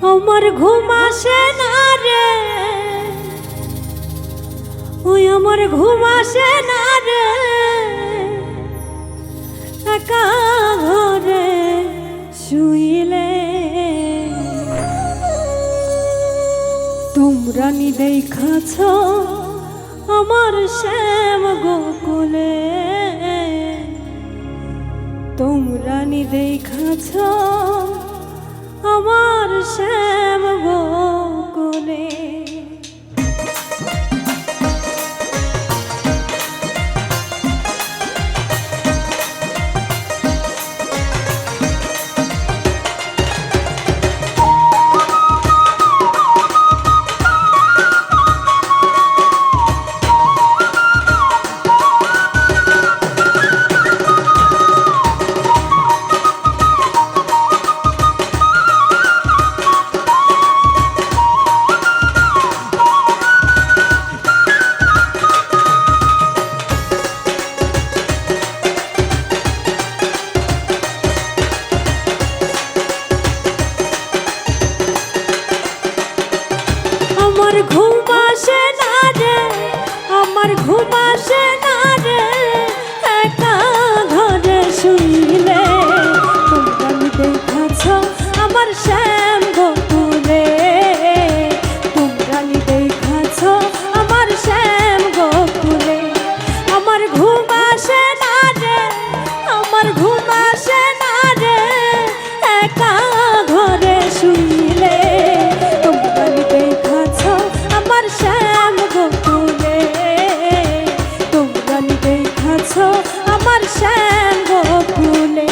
আমার ঘুম আসে না রে, ওই আমার ঘুম আসে না রে, একা ঘরে শুইলে তোমরা নি দেখাছ আমার শ্যাম গোকুলে, তোমরা নি দেখাছ আমার শ্যাম গোকুলে। আমার ঘুম আসে না রে, আমার ঘুম আসে না রে, একা ঘরে শুইলে তোমরা নি দেখাছ আমার শ্যাম গোকুলে, তোমরা নি দেখাছ আমার শ্যাম গোকুলে। আমার ঘুম আসে না রে, আমার ঘুম আসে না রে, একা ঘরে শুইলে তোমরা নি দেখাছ আমার শ্যাম গোকুলে, তোমরা নি দেখাছ আমার শ্যাম গোকুলে।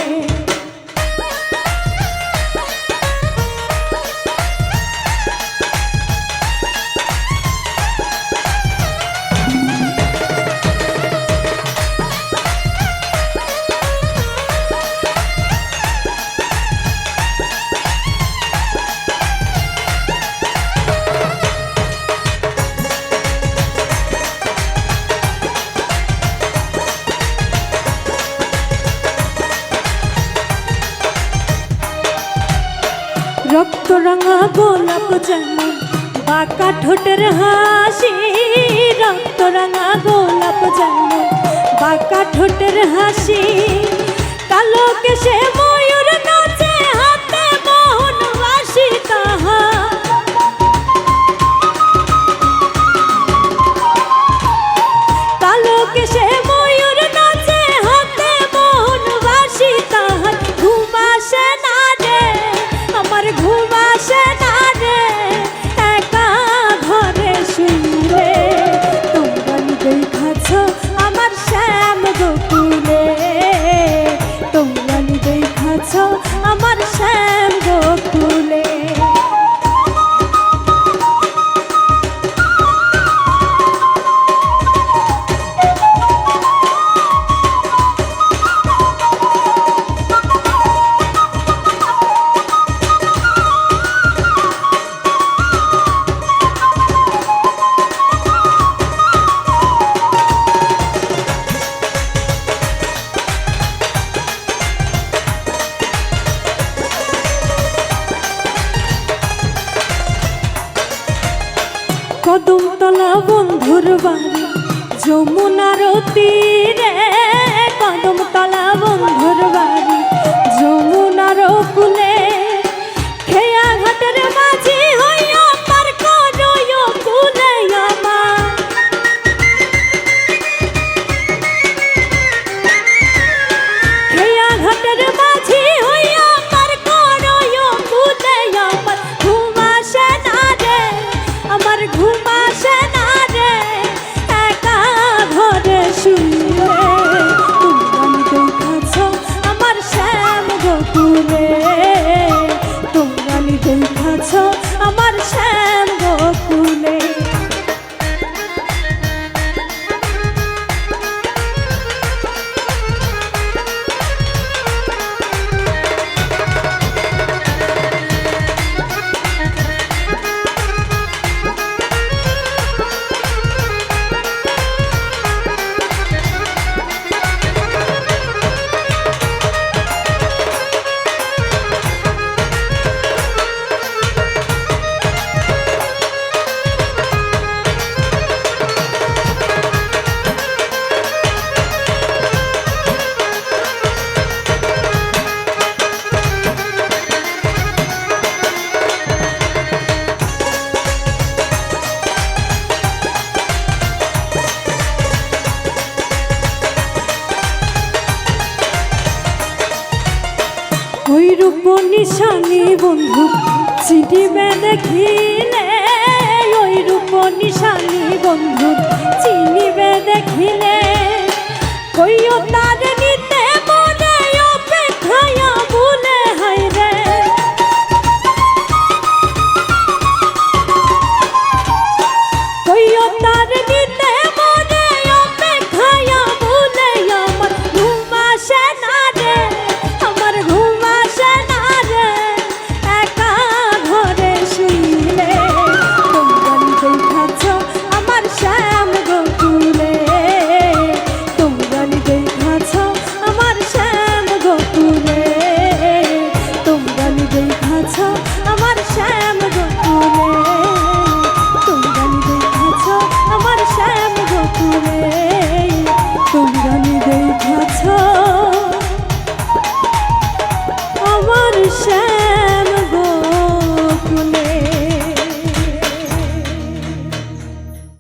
রক্ত রাঙা গোলাপ যেমন বাঁকা ঠোঁটের হাসি, রক্ত রাঙা গোলাপ যেমন বাঁকা ঠোঁটের হাসি, কালো কেশে ময়ূর নাচে হাতে মোহন বাঁশি তাহার, কালো কেশে ময়ূর নাচে হাতে মোহন বাঁশি তাহার। ঘুম আসে না রে, আমার ঘুম আসে না রে, একা ঘরে শুইলে তোমরা নি দেখাছ আমার শ্যাম গোকুলে, তোমরা নি দেখাছ আমার শ্যাম গোকুলে। কদমতলা বন্ধুর বাড়ি যমুনার তীরে, কদমতলা বন্ধুর বাড়ি যমুনার কূলে, খেয়া ঘাটের মাঝি হইয়া পার করয় কূলে আমার, খেয়া ঘাটের মাঝি হইয়া পার করয় কূলে আমার। ঘুম আসে না রে, আমার ঘুম আসে না রে, একা ঘরে শুইলে তোমরা নি দেখাছ আমার নিশানি বন্ধু চিনিবে দেখিলে ওই রূপ নিশানি বন্ধু চিনিবে দেখিলে কইও তার